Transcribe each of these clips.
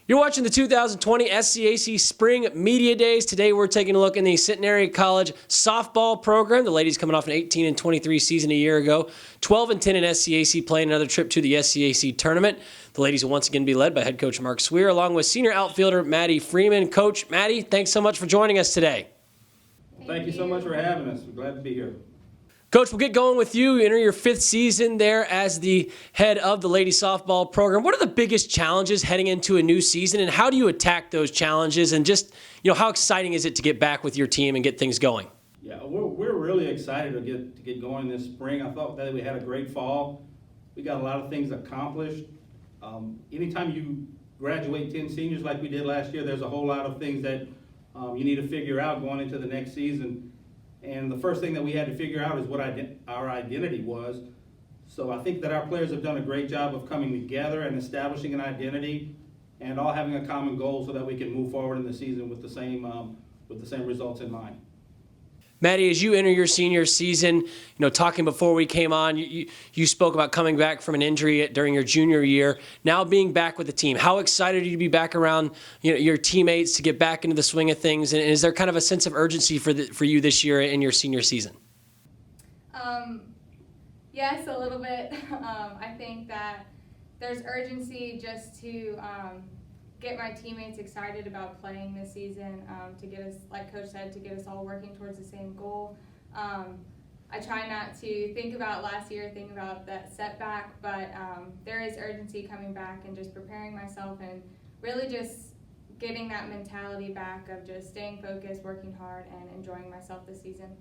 You're watching the 2020 SCAC Spring Media Days. Today we're taking a look in the Centenary College softball program. The ladies coming off an 18-23 season a year ago. 12-10 in SCAC, playing another trip to the SCAC tournament. The ladies will once again be led by head coach Mark Suire, along with senior outfielder Maddie Fremen. Coach, Maddie, thanks so much for joining us today. Thank you so much for having us. We're glad to be here. Coach, we'll get going with you. You enter your fifth season there as the head of the ladies softball program. What are the biggest challenges heading into a new season, and how do you attack those challenges? And just, how exciting is it to get back with your team and get things going? Yeah, we're really excited to get going this spring. I thought that we had a great fall. We got a lot of things accomplished. Anytime you graduate 10 seniors like we did last year, there's a whole lot of things that you need to figure out going into the next season. And the first thing that we had to figure out is what our identity was. So I think that our players have done a great job of coming together and establishing an identity and all having a common goal so that we can move forward in the season with the same results in mind. Maddie, as you enter your senior season, talking before we came on, you spoke about coming back from an injury during your junior year, now being back with the team. How excited are you to be back around your teammates, to get back into the swing of things? And is there kind of a sense of urgency for you this year in your senior season? Yes, a little bit. I think that there's urgency just to get my teammates excited about playing this season, to get us, like Coach said, to get us all working towards the same goal. I try not to think about last year, think about that setback, but there is urgency coming back and just preparing myself and really just getting that mentality back of just staying focused, working hard, and enjoying myself this season.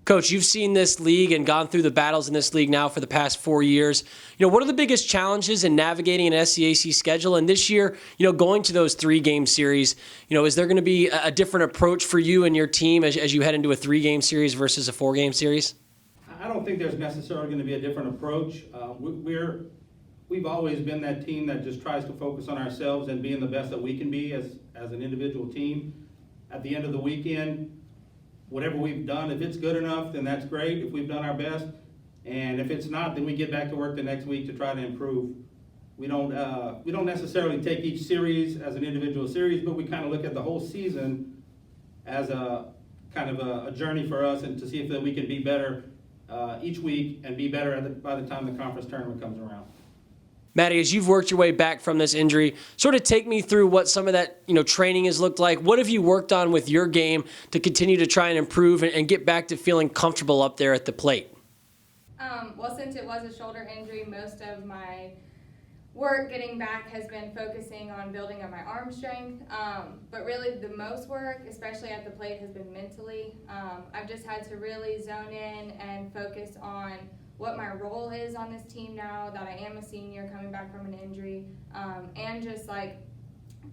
Coach, you've seen this league and gone through the battles in this league now for the past 4 years. What are the biggest challenges in navigating an SCAC schedule? And this year, going to those 3-game series, is there going to be a different approach for you and your team as you head into a 3-game series versus a 4-game series? I don't think there's necessarily going to be a different approach. We've always been that team that just tries to focus on ourselves and being the best that we can be as an individual team. At the end of the weekend, whatever we've done, if it's good enough, then that's great, if we've done our best. And if it's not, then we get back to work the next week to try to improve. We don't necessarily take each series as an individual series, but we kind of look at the whole season as a kind of a journey for us, and to see if we can be better each week and be better by the time the conference tournament comes around. Maddie, as you've worked your way back from this injury, sort of take me through what some of that training has looked like. What have you worked on with your game to continue to try and improve and get back to feeling comfortable up there at the plate? Well, since it was a shoulder injury, most of my work getting back has been focusing on building up my arm strength. But really the most work, especially at the plate, has been mentally. I've just had to really zone in and focus on what my role is on this team now that I am a senior coming back from an injury, and just like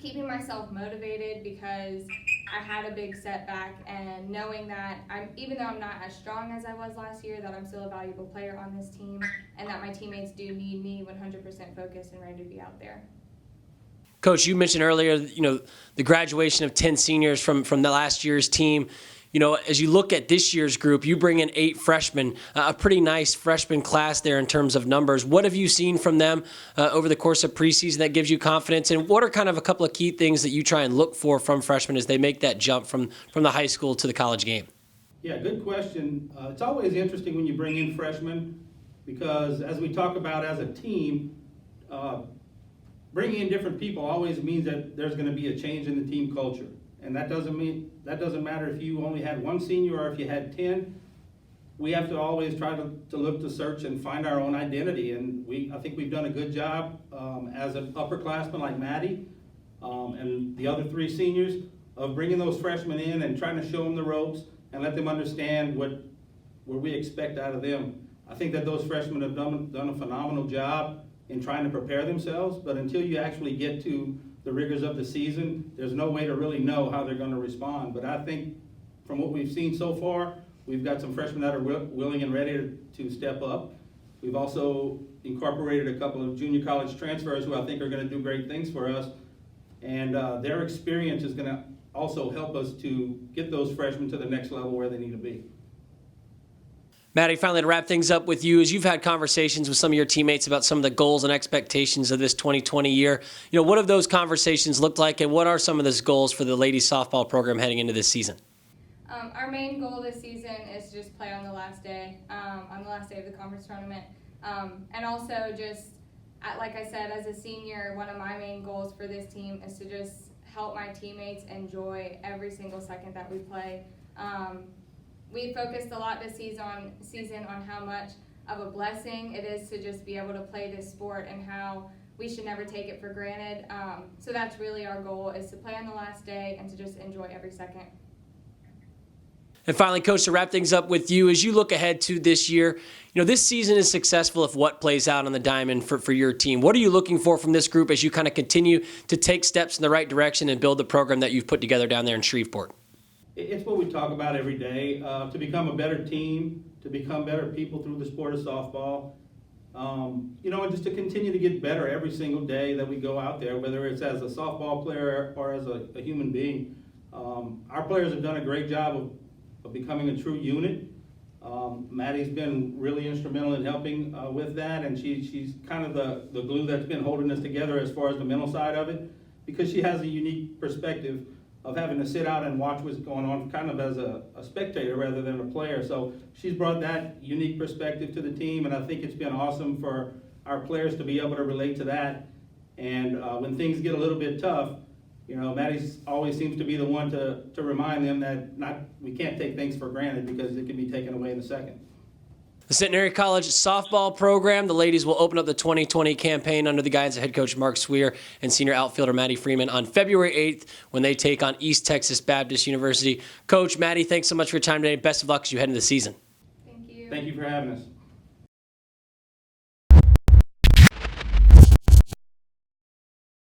keeping myself motivated because I had a big setback, and knowing that even though I'm not as strong as I was last year, that I'm still a valuable player on this team, and that my teammates do need me 100% focused and ready to be out there. Coach, you mentioned earlier, the graduation of 10 seniors from the last year's team. As you look at this year's group, you bring in 8 freshmen, a pretty nice freshman class there in terms of numbers. What have you seen from them over the course of preseason that gives you confidence? And what are kind of a couple of key things that you try and look for from freshmen as they make that jump from the high school to the college game? Yeah, good question. It's always interesting when you bring in freshmen because, as we talk about as a team, bringing in different people always means that there's going to be a change in the team culture. And that doesn't matter if you only had 1 senior or if you had 10. We have to always try to look to search and find our own identity. And I think we've done a good job as an upperclassman like Maddie and the other 3 seniors of bringing those freshmen in and trying to show them the ropes and let them understand what we expect out of them. I think that those freshmen have done a phenomenal job in trying to prepare themselves, but until you actually get to the rigors of the season, there's no way to really know how they're going to respond. But I think from what we've seen so far, we've got some freshmen that are willing and ready to step up. We've also incorporated a couple of junior college transfers who I think are going to do great things for us. And their experience is going to also help us to get those freshmen to the next level where they need to be. Maddie, finally to wrap things up with you, as you've had conversations with some of your teammates about some of the goals and expectations of this 2020 year, what have those conversations looked like, and what are some of those goals for the ladies softball program heading into this season? Our main goal this season is to just play on the last day of the conference tournament. And also just, like I said, as a senior, one of my main goals for this team is to just help my teammates enjoy every single second that we play. We focused a lot this season on how much of a blessing it is to just be able to play this sport and how we should never take it for granted. So that's really our goal, is to play on the last day and to just enjoy every second. And finally, Coach, to wrap things up with you, as you look ahead to this year, this season is successful if what plays out on the diamond for your team. What are you looking for from this group as you kind of continue to take steps in the right direction and build the program that you've put together down there in Shreveport? It's what we talk about every day, to become a better team, to become better people through the sport of softball, and just to continue to get better every single day that we go out there, whether it's as a softball player or as a human being. Our players have done a great job of becoming a true unit. Maddie's been really instrumental in helping with that, and she's kind of the glue that's been holding us together as far as the mental side of it, because she has a unique perspective of having to sit out and watch what's going on kind of as a spectator rather than a player. So she's brought that unique perspective to the team, and I think it's been awesome for our players to be able to relate to that. And when things get a little bit tough, Maddie always seems to be the one to remind them that we can't take things for granted, because it can be taken away in a second. The Centenary College softball program, the ladies will open up the 2020 campaign under the guidance of head coach Mark Suire and senior outfielder Maddie Fremen on February 8th when they take on East Texas Baptist University. Coach, Maddie, thanks so much for your time today. Best of luck as you head into the season. Thank you. Thank you for having us.